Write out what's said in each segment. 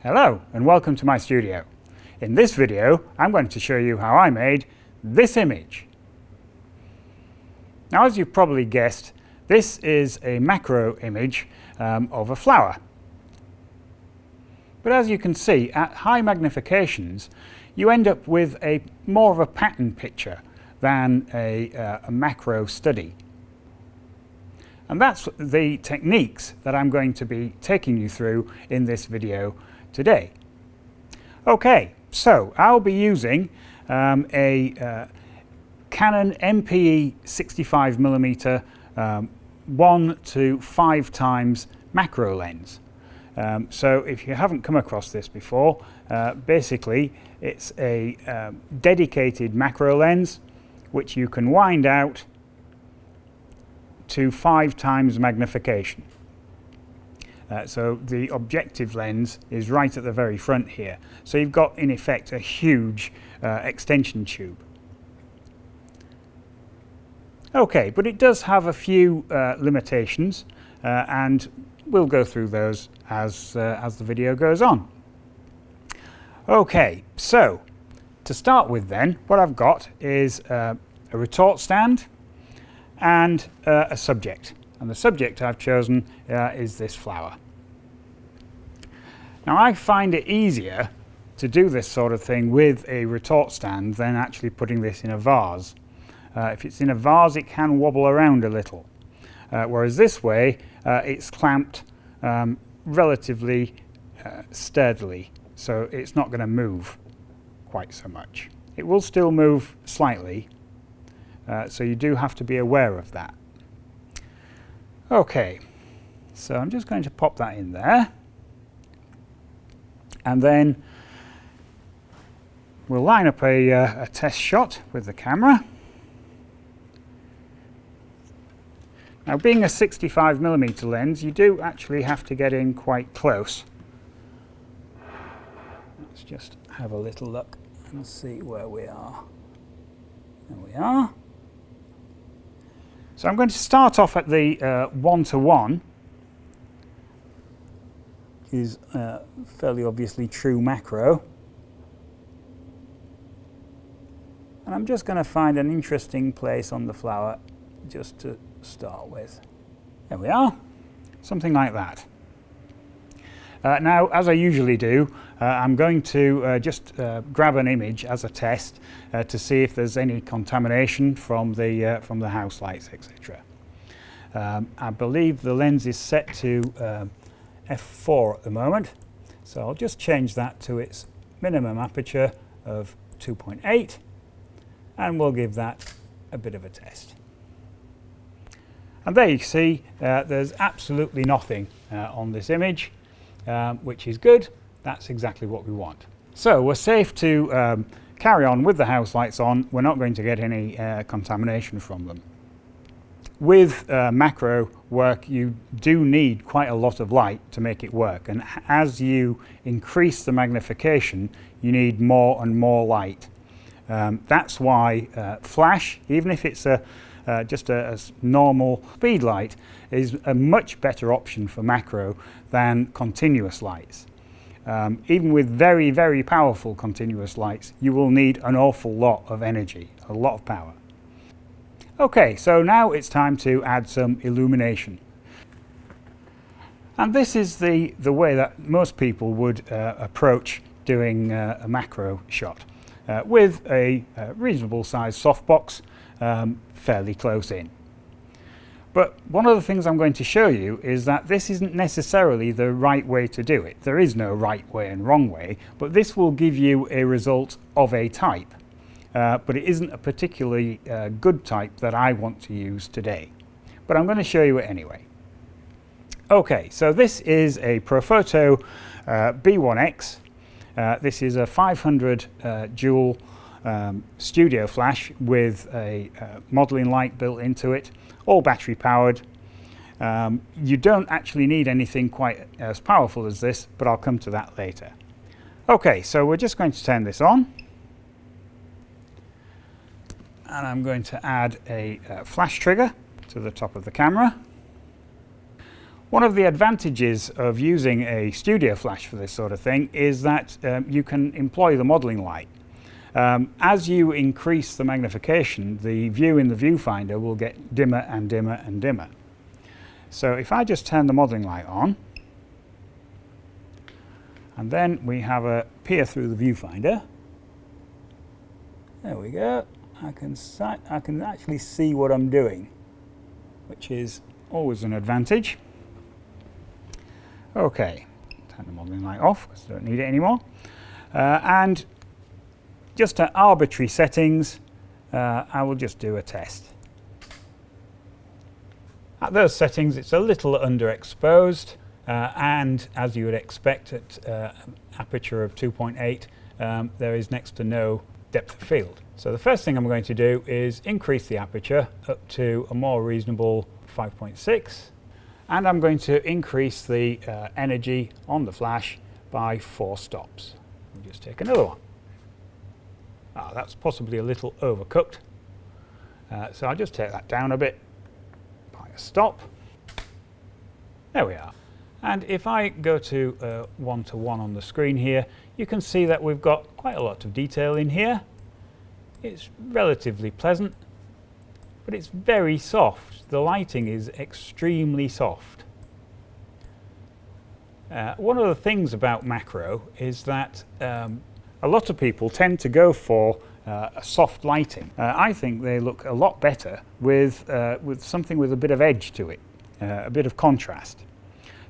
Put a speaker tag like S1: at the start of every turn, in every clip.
S1: Hello and welcome to my studio. In this video I'm going to show you how I made this image. Now, as you've probably guessed, this is a macro image of a flower. But as you can see, at high magnifications you end up with more of a pattern picture than a macro study. And that's the techniques that I'm going to be taking you through in this video today. Okay, so I'll be using a Canon MP-E65mm 1 to 5 times macro lens. So if you haven't come across this before, basically it's a dedicated macro lens which you can wind out to 5 times magnification. So the objective lens is right at the very front here. So you've got in effect a huge extension tube. Okay, but it does have a few limitations and we'll go through those as the video goes on. Okay, so to start with then, what I've got is a retort stand and a subject. And the subject I've chosen is this flower. Now, I find it easier to do this sort of thing with a retort stand than actually putting this in a vase. If it's in a vase, it can wobble around a little, whereas this way it's clamped relatively sturdily, so it's not going to move quite so much. It will still move slightly, so you do have to be aware of that. Okay, so I'm just going to pop that in there, and then we'll line up a test shot with the camera. Now, being a 65mm lens, you do actually have to get in quite close. Let's just have a little look and see where we are. There we are. So I'm going to start off at the 1:1, which is fairly obviously true macro. And I'm just going to find an interesting place on the flower just to start with. There we are, something like that. Now, as I usually do, I'm going to just grab an image as a test to see if there's any contamination from the house lights, etc. I believe the lens is set to f4 at the moment, so I'll just change that to its minimum aperture of 2.8, and we'll give that a bit of a test. And there you see there's absolutely nothing on this image, which is good. That's exactly what we want. So we're safe to carry on with the house lights on. We're not going to get any contamination from them. With macro work, you do need quite a lot of light to make it work, and as you increase the magnification, you need more and more light. That's why flash, even if it's just a normal speed light, is a much better option for macro than continuous lights. Even with very, very powerful continuous lights, you will need an awful lot of energy, a lot of power. Okay, so now it's time to add some illumination. And this is the way that most people would approach doing a macro shot, with a reasonable sized softbox fairly close in. But one of the things I'm going to show you is that this isn't necessarily the right way to do it. There is no right way and wrong way, but this will give you a result of a type. But it isn't a particularly good type that I want to use today. But I'm going to show you it anyway. Okay, so this is a Profoto B1x. This is a 500 dual studio flash with a modeling light built into it, all battery powered. You don't actually need anything quite as powerful as this, but I'll come to that later. Okay, so we're just going to turn this on, and I'm going to add a flash trigger to the top of the camera. One of the advantages of using a studio flash for this sort of thing is that you can employ the modelling light. As you increase the magnification, the view in the viewfinder will get dimmer and dimmer and dimmer. So if I just turn the modelling light on, and then we have a peer through the viewfinder. There we go. I can actually see what I'm doing, which is always an advantage. Okay, turn the modelling light off because I don't need it anymore. And just at arbitrary settings, I will just do a test. At those settings, it's a little underexposed, and as you would expect at aperture of 2.8, there is next to no depth of field. So the first thing I'm going to do is increase the aperture up to a more reasonable 5.6, and I'm going to increase the energy on the flash by 4 stops. We'll just take another one. That's possibly a little overcooked, so I'll just take that down a bit by a stop. There we are. And if I go to 1:1 on the screen here, you can see that we've got quite a lot of detail in here. It's relatively pleasant, but it's very soft. The lighting is extremely soft. One of the things about macro is that a lot of people tend to go for a soft lighting. I think they look a lot better with something with a bit of edge to it, a bit of contrast.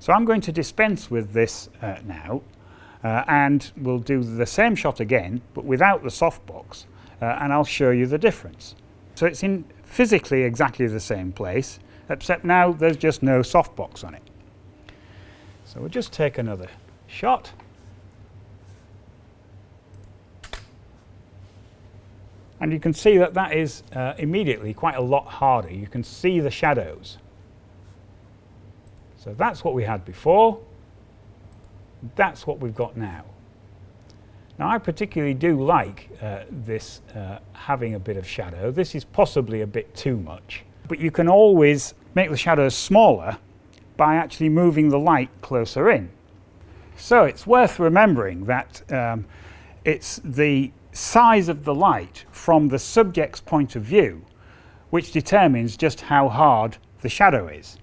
S1: So I'm going to dispense with this now, and we'll do the same shot again, but without the softbox, and I'll show you the difference. So it's in physically exactly the same place, except now there's just no softbox on it. So we'll just take another shot. And you can see that that is immediately quite a lot harder. You can see the shadows. So that's what we had before. That's what we've got now. Now I particularly do like this having a bit of shadow. This is possibly a bit too much. But you can always make the shadows smaller by actually moving the light closer in. So it's worth remembering that it's the size of the light from the subject's point of view which determines just how hard the shadow is.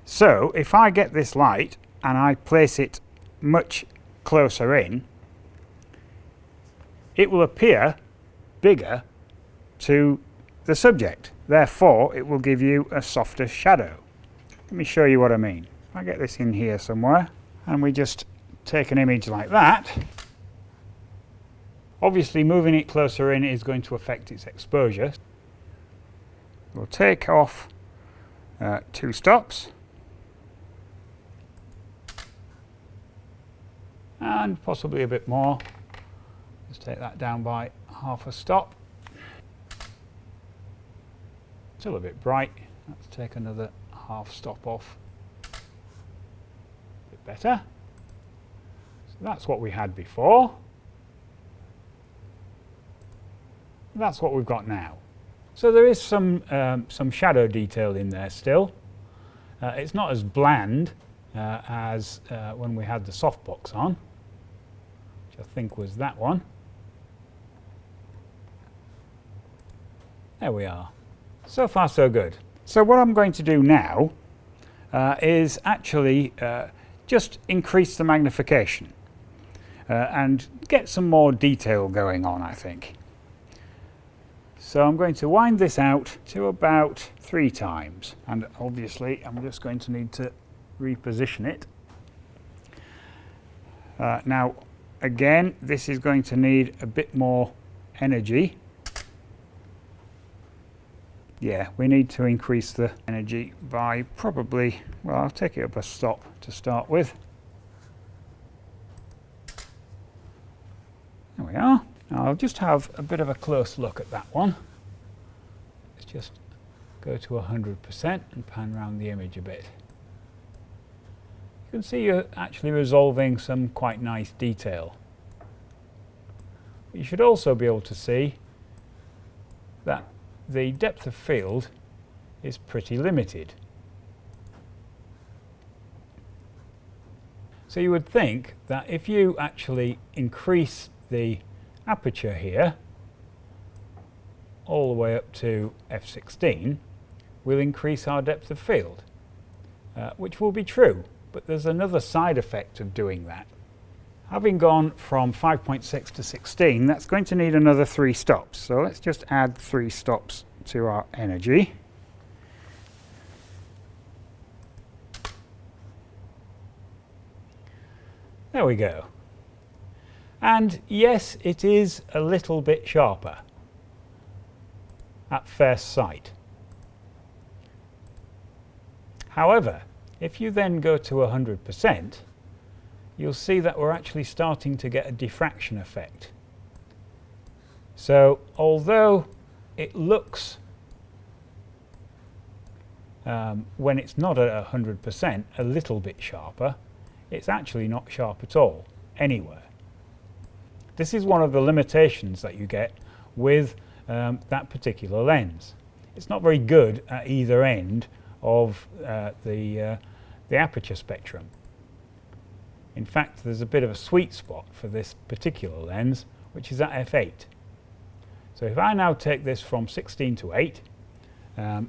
S1: So if I get this light and I place it much closer in, it will appear bigger to the subject. Therefore, it will give you a softer shadow. Let me show you what I mean. If I get this in here somewhere and we just take an image like that, obviously moving it closer in is going to affect its exposure. We'll take off 2 stops. And possibly a bit more. Let's take that down by half a stop. Still a bit bright. Let's take another half stop off. A bit better. So that's what we had before. That's what we've got now. So there is some shadow detail in there still. It's not as bland as when we had the softbox on, which I think was that one. There we are. So far so good. So what I'm going to do now is actually just increase the magnification and get some more detail going on, I think. So I'm going to wind this out to about 3 times, and obviously I'm just going to need to reposition it. Now again, this is going to need a bit more energy. Yeah, we need to increase the energy by probably, well, I'll take it up a stop to start with. There we are. Now I'll just have a bit of a close look at that one. Let's just go to 100% and pan around the image a bit. You can see you're actually resolving some quite nice detail. You should also be able to see that the depth of field is pretty limited. So you would think that if you actually increase the aperture here all the way up to f16, we'll increase our depth of field, which will be true, but there's another side effect of doing that. Having gone from 5.6 to 16, that's going to need another 3 stops. So let's just add 3 stops to our energy. There we go. And yes, it is a little bit sharper at first sight. However, if you then go to 100%, you'll see that we're actually starting to get a diffraction effect. So although it looks, when it's not at 100%, a little bit sharper, it's actually not sharp at all, anywhere. This is one of the limitations that you get with that particular lens. It's not very good at either end of the aperture spectrum. In fact, there's a bit of a sweet spot for this particular lens, which is at f8. So if I now take this from 16 to 8,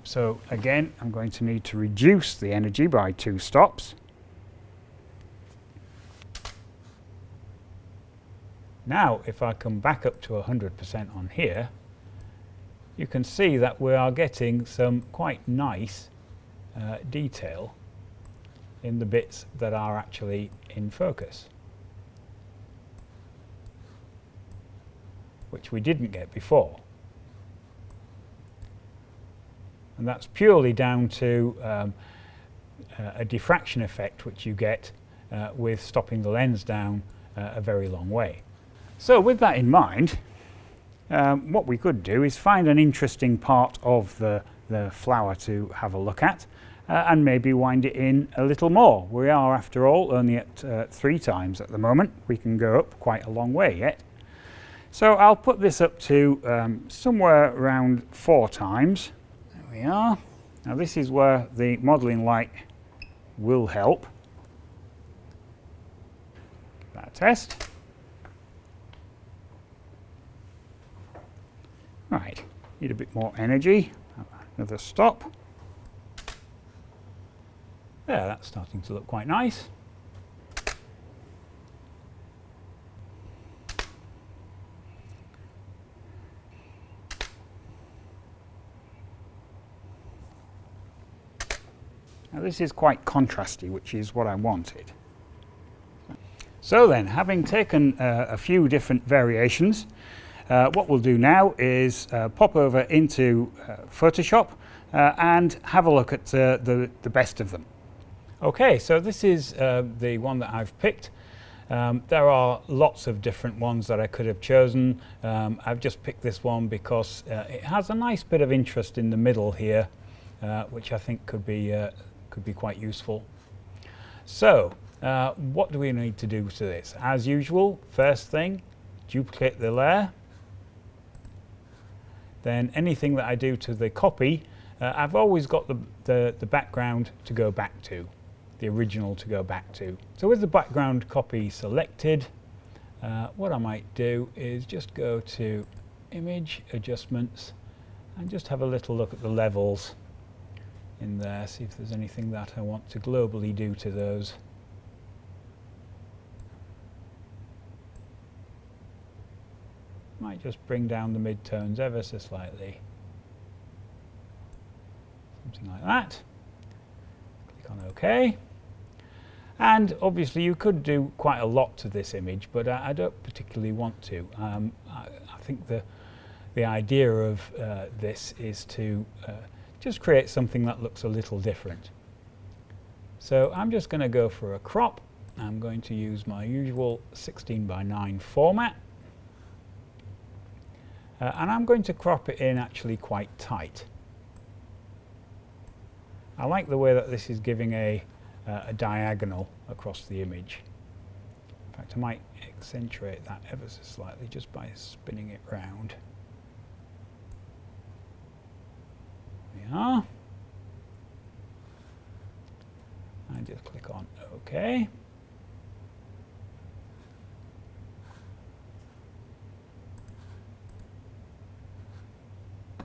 S1: so again, I'm going to need to reduce the energy by 2 stops. Now, if I come back up to 100% on here, you can see that we are getting some quite nice detail in the bits that are actually in focus, which we didn't get before. And that's purely down to a diffraction effect which you get with stopping the lens down a very long way. So with that in mind, what we could do is find an interesting part of the flower to have a look at, and maybe wind it in a little more. We are, after all, only at 3 times at the moment. We can go up quite a long way yet. So I'll put this up to somewhere around 4 times. There we are. Now this is where the modelling light will help. That test. Right, need a bit more energy. Another stop. There, that's starting to look quite nice. Now this is quite contrasty, which is what I wanted. So then, having taken a few different variations, what we'll do now is pop over into Photoshop and have a look at the best of them. Okay, so this is the one that I've picked. There are lots of different ones that I could have chosen. I've just picked this one because it has a nice bit of interest in the middle here, which I think could be quite useful. So, what do we need to do to this? As usual, first thing, duplicate the layer. Then anything that I do to the copy, I've always got the background to go back to, the original to go back to. So with the background copy selected, what I might do is just go to Image Adjustments and just have a little look at the levels in there, see if there's anything that I want to globally do to those. Might just bring down the mid-tones ever so slightly. Something like that. Click on OK. And obviously you could do quite a lot to this image, but I don't particularly want to. I think the idea of this is to just create something that looks a little different. So I'm just going to go for a crop. I'm going to use my usual 16:9 format. And I'm going to crop it in actually quite tight. I like the way that this is giving a diagonal across the image. In fact, I might accentuate that ever so slightly just by spinning it round. There we are. And just click on OK.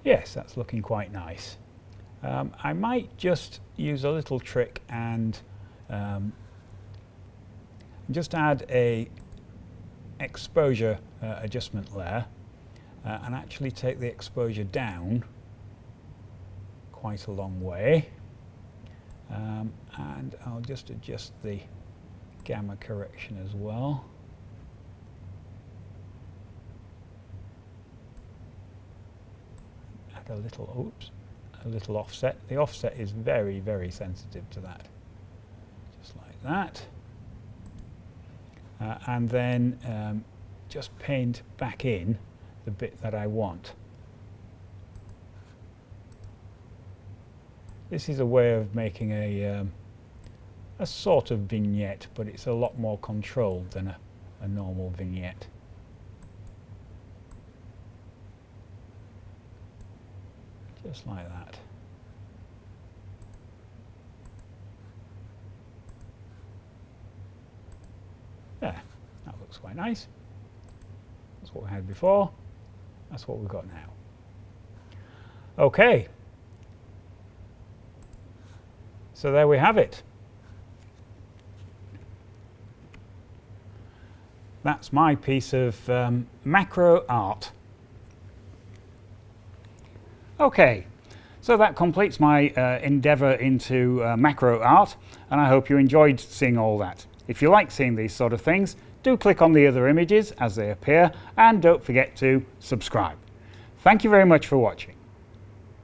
S1: Yes, that's looking quite nice. I might just use a little trick and just add a exposure adjustment layer and actually take the exposure down quite a long way, and I'll just adjust the gamma correction as well. Add a little, a little offset. The offset is very, very sensitive to that. Just like that. And then just paint back in the bit that I want. This is a way of making a sort of vignette, but it's a lot more controlled than a normal vignette. Just like that. There, that looks quite nice. That's what we had before. That's what we've got now. Okay. So there we have it. That's my piece of macro art. Okay, so that completes my endeavour into macro art, and I hope you enjoyed seeing all that. If you like seeing these sort of things, do click on the other images as they appear, and don't forget to subscribe. Thank you very much for watching.